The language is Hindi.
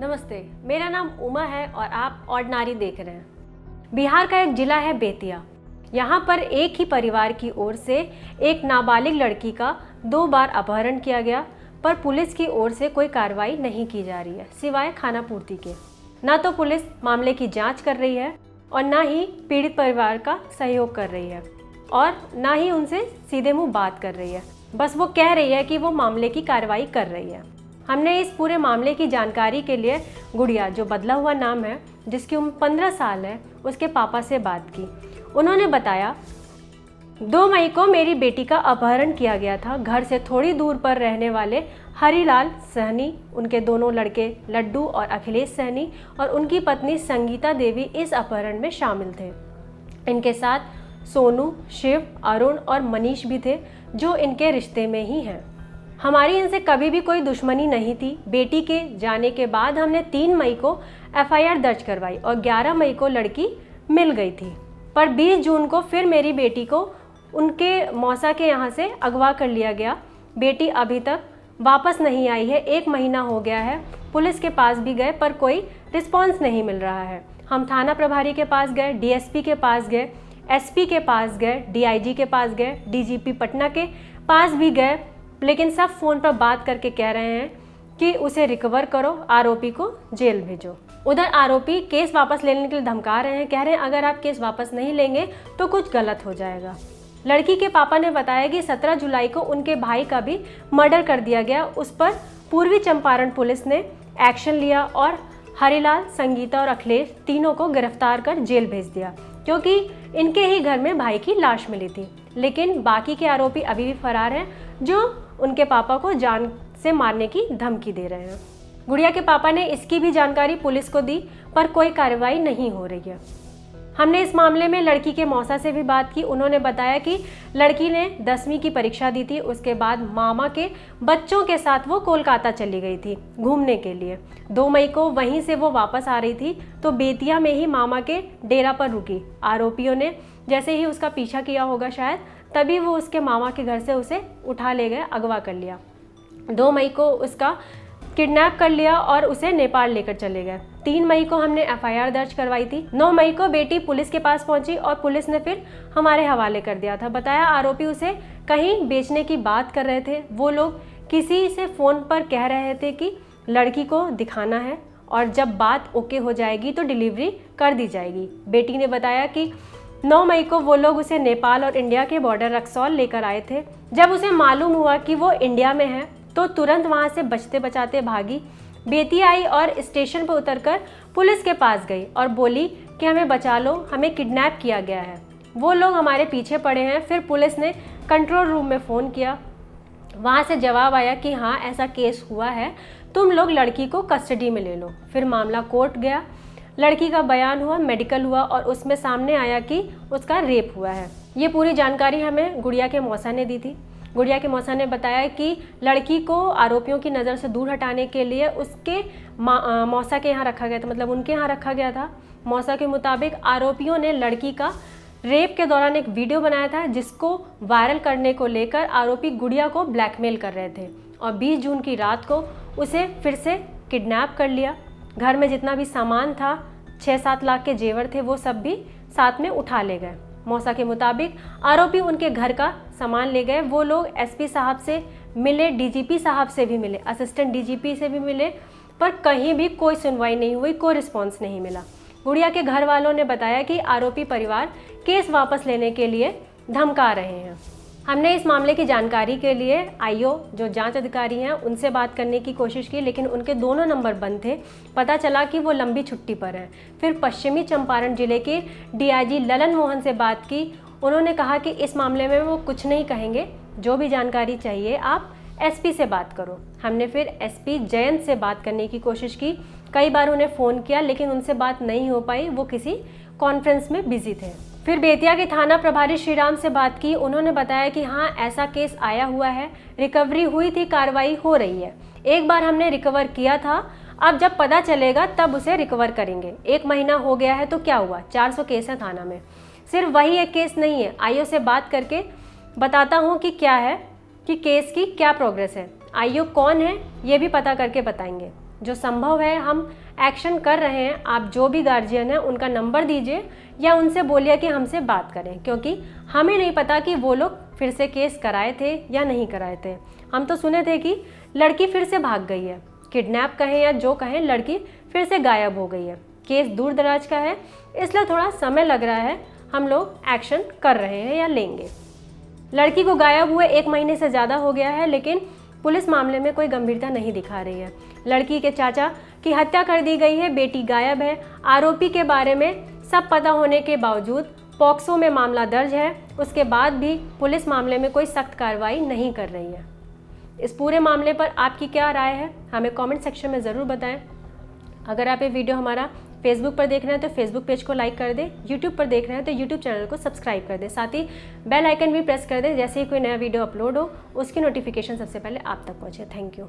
नमस्ते, मेरा नाम उमा है और आप ऑर्डिनरी देख रहे हैं। बिहार का एक जिला है बेतिया। यहाँ पर एक ही परिवार की ओर से एक नाबालिग लड़की का 2 बार अपहरण किया गया, पर पुलिस की ओर से कोई कार्रवाई नहीं की जा रही है सिवाय खानापूर्ति के। ना तो पुलिस मामले की जांच कर रही है और ना ही पीड़ित परिवार का सहयोग कर रही है और ना ही उनसे सीधे मुंह बात कर रही है। बस वो कह रही है कि वो मामले की कार्रवाई कर रही है। हमने इस पूरे मामले की जानकारी के लिए गुड़िया, जो बदला हुआ नाम है, जिसकी उम्र 15 साल है, उसके पापा से बात की। उन्होंने बताया 2 मई को मेरी बेटी का अपहरण किया गया था। घर से थोड़ी दूर पर रहने वाले हरिलाल सहनी, उनके दोनों लड़के लड्डू और अखिलेश सहनी और उनकी पत्नी संगीता देवी इस अपहरण में शामिल थे। इनके साथ सोनू, शिव, अरुण और मनीष भी थे, जो इनके रिश्ते में ही हैं। हमारी इनसे कभी भी कोई दुश्मनी नहीं थी। बेटी के जाने के बाद हमने 3 मई को FIR दर्ज करवाई और 11 मई को लड़की मिल गई थी, पर 20 जून को फिर मेरी बेटी को उनके मौसा के यहाँ से अगवा कर लिया गया। बेटी अभी तक वापस नहीं आई है। 1 महीना हो गया है। पुलिस के पास भी गए पर कोई रिस्पॉन्स नहीं मिल रहा है। हम थाना प्रभारी के पास गए, DSP के पास गए, SP के पास गए, DIG के पास गए, DGP पटना के पास भी गए, लेकिन सब फ़ोन पर बात करके कह रहे हैं कि उसे रिकवर करो, आरोपी को जेल भेजो। उधर आरोपी केस वापस लेने के लिए धमका रहे हैं, कह रहे हैं अगर आप केस वापस नहीं लेंगे तो कुछ गलत हो जाएगा। लड़की के पापा ने बताया कि 17 जुलाई को उनके भाई का भी मर्डर कर दिया गया। उस पर पूर्वी चंपारण पुलिस ने एक्शन लिया और हरिलाल, संगीता और अखिलेश तीनों को गिरफ्तार कर जेल भेज दिया, क्योंकि इनके ही घर में भाई की लाश मिली थी। लेकिन बाकी के आरोपी अभी भी फरार हैं, जो उनके पापा को जान से मारने की धमकी दे रहे हैं। गुड़िया के पापा ने इसकी भी जानकारी पुलिस को दी, पर कोई कार्रवाई नहीं हो रही है। हमने इस मामले में लड़की के मौसा से भी बात की। उन्होंने बताया कि लड़की ने 10वीं की परीक्षा दी थी। उसके बाद मामा के बच्चों के साथ वो कोलकाता चली गई थी घूमने के लिए। 2 मई को वहीं से वो वापस आ रही थी तो बेतिया में ही मामा के डेरा पर रुकी। आरोपियों ने जैसे ही उसका पीछा किया होगा शायद, तभी वो उसके मामा के घर से उसे उठा ले गए, अगवा कर लिया। 2 मई को उसका किडनैप कर लिया और उसे नेपाल लेकर चले गए। 3 मई को हमने FIR दर्ज करवाई थी। 9 मई को बेटी पुलिस के पास पहुंची और पुलिस ने फिर हमारे हवाले कर दिया था। बताया आरोपी उसे कहीं बेचने की बात कर रहे थे। वो लोग किसी से फ़ोन पर कह रहे थे कि लड़की को दिखाना है और जब बात ओके हो जाएगी तो डिलीवरी कर दी जाएगी। बेटी ने बताया कि 9 मई को वो लोग उसे नेपाल और इंडिया के बॉर्डर रक्सौल लेकर आए थे। जब उसे मालूम हुआ कि वो इंडिया में है तो तुरंत वहाँ से बचते बचाते भागी। बेतिया आई और स्टेशन पर उतरकर पुलिस के पास गई और बोली कि हमें बचा लो, हमें किडनैप किया गया है। वो लोग हमारे पीछे पड़े हैं। फिर पुलिस ने कंट्रोल रूम में फ़ोन किया। वहाँ से जवाब आया कि हाँ, ऐसा केस हुआ है, तुम लोग लड़की को कस्टडी में ले लो। फिर मामला कोर्ट गया। लड़की का बयान हुआ, मेडिकल हुआ और उसमें सामने आया कि उसका रेप हुआ है। ये पूरी जानकारी हमें गुड़िया के मौसा ने दी थी। गुड़िया के मौसा ने बताया कि लड़की को आरोपियों की नज़र से दूर हटाने के लिए उसके मौसा के यहाँ रखा गया था, मतलब उनके यहाँ रखा गया था। मौसा के मुताबिक आरोपियों ने लड़की का रेप के दौरान एक वीडियो बनाया था, जिसको वायरल करने को लेकर आरोपी गुड़िया को ब्लैकमेल कर रहे थे और 20 जून की रात को उसे फिर से किडनैप कर लिया। घर में जितना भी सामान था, 6-7 लाख के जेवर थे, वो सब भी साथ में उठा ले गए। मौसा के मुताबिक आरोपी उनके घर का सामान ले गए। वो लोग SP साहब से मिले, DGP साहब से भी मिले, असिस्टेंट DGP से भी मिले, पर कहीं भी कोई सुनवाई नहीं हुई, कोई रिस्पॉन्स नहीं मिला। गुड़िया के घर वालों ने बताया कि आरोपी परिवार केस वापस लेने के लिए धमका रहे हैं। हमने इस मामले की जानकारी के लिए IO, जो जांच अधिकारी हैं, उनसे बात करने की कोशिश की, लेकिन उनके दोनों नंबर बंद थे। पता चला कि वो लंबी छुट्टी पर हैं। फिर पश्चिमी चंपारण जिले के DIG ललन मोहन से बात की। उन्होंने कहा कि इस मामले में वो कुछ नहीं कहेंगे, जो भी जानकारी चाहिए आप SP से बात करो। हमने फिर SP जयंत से बात करने की कोशिश की। कई बार उन्हें फ़ोन किया, लेकिन उनसे बात नहीं हो पाई, वो किसी कॉन्फ्रेंस में बिजी थे। फिर बेतिया के थाना प्रभारी श्रीराम से बात की। उन्होंने बताया कि हाँ, ऐसा केस आया हुआ है, रिकवरी हुई थी, कार्रवाई हो रही है। एक बार हमने रिकवर किया था, अब जब पता चलेगा तब उसे रिकवर करेंगे। 1 महीना हो गया है तो क्या हुआ, 400 केस है थाना में, सिर्फ वही एक केस नहीं है। IO से बात करके बताता हूँ कि क्या है, कि केस की क्या प्रोग्रेस है। IO कौन है ये भी पता करके बताएंगे। जो संभव है हम एक्शन कर रहे हैं। आप जो भी गार्जियन है उनका नंबर दीजिए या उनसे बोलिए कि हमसे बात करें, क्योंकि हमें नहीं पता कि वो लोग फिर से केस कराए थे या नहीं कराए थे। हम तो सुने थे कि लड़की फिर से भाग गई है, किडनैप कहें या जो कहें, लड़की फिर से गायब हो गई है। केस दूर दराज का है, इसलिए थोड़ा समय लग रहा है। हम लोग एक्शन कर रहे हैं या लेंगे। लड़की को गायब हुए 1 महीने से ज़्यादा हो गया है, लेकिन पुलिस मामले में कोई गंभीरता नहीं दिखा रही है। लड़की के चाचा की हत्या कर दी गई है, बेटी गायब है। आरोपी के बारे में सब पता होने के बावजूद पॉक्सो में मामला दर्ज है, उसके बाद भी पुलिस मामले में कोई सख्त कार्रवाई नहीं कर रही है। इस पूरे मामले पर आपकी क्या राय है, हमें कमेंट सेक्शन में ज़रूर बताएं। अगर आप ये वीडियो हमारा फेसबुक पर देख रहे हैं तो फेसबुक पेज को लाइक कर दें, यूट्यूब पर देख रहे हैं तो यूट्यूब चैनल को सब्सक्राइब कर दें, साथ ही बेल आइकन भी प्रेस कर दें। जैसे ही कोई नया वीडियो अपलोड हो उसकी नोटिफिकेशन सबसे पहले आप तक पहुँचे। Thank you.